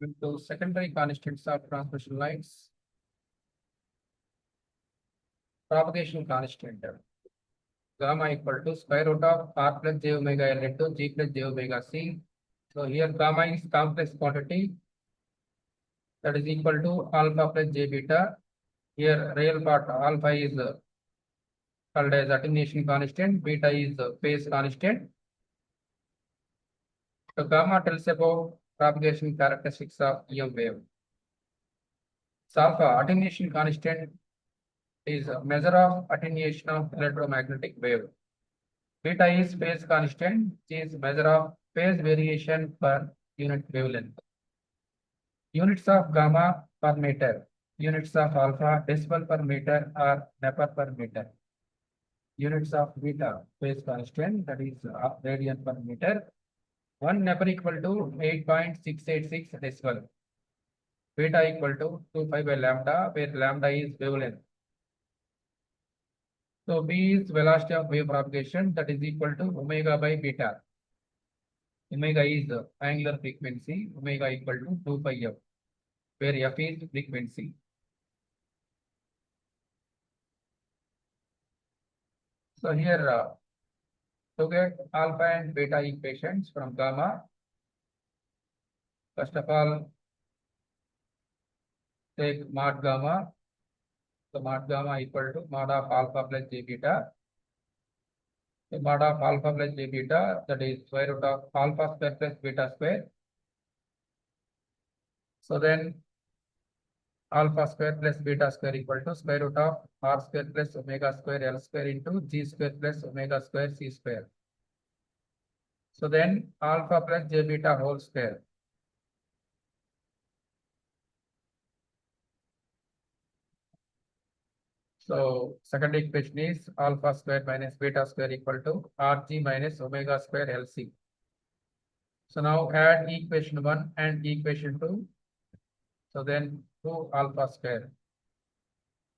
into secondary constants of transmission lines. Propagation constant gamma equal to square root of r plus j omega l into g plus j omega c. So here gamma is complex quantity that is equal to alpha plus j beta. Here real part alpha is called as attenuation constant, beta is phase constant. So gamma tells about propagation characteristics of EM wave. So alpha attenuation constant is a measure of attenuation of electromagnetic wave. Beta is phase constant, G is measure of phase variation per unit wavelength. Units of gamma per meter, units of alpha decibel per meter or Nepper per meter. Units of beta phase constant, that is radian per meter. 1 Nepper equal to 8.686 decibel. Beta equal to 25 by lambda, where lambda is wavelength. So B is velocity of wave propagation, that is equal to omega by beta. Omega is angular frequency, omega equal to 2 pi f, where f is frequency. So here to get alpha and beta equations from gamma, first of all take mod gamma. So mod gamma equal to mod of alpha plus j beta. So mod of alpha plus j beta, that is square root of alpha square plus beta square. So then alpha square plus beta square equal to square root of r square plus omega square L square into g square plus omega square c square. So then alpha plus j beta whole square. So second equation is alpha square minus beta square equal to rg minus omega square LC. So now add equation 1 and equation 2. So then 2 alpha square.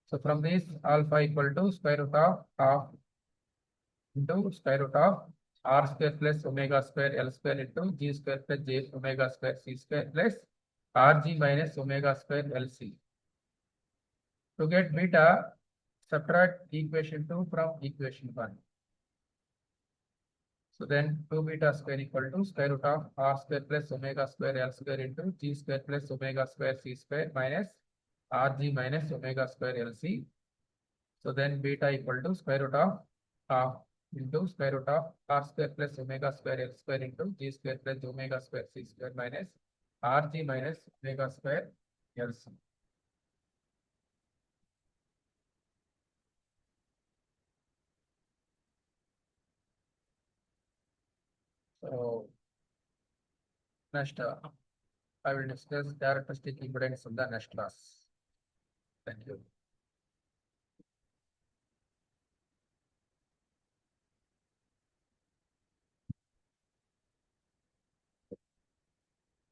So from this alpha equal to square root of half into square root of r square plus omega square L square into g square plus j omega square c square plus rg minus omega square LC. To get beta, subtract equation 2 from equation 1. So then 2 beta square equal to square root of r square plus omega square L square into g square plus omega square c square minus rg minus omega square LC. So then beta equal to square root of half into square root of r square plus omega square L square into g square plus omega square c square minus rg minus omega square LC. So next I will discuss characteristic impedance of the next class. Thank you.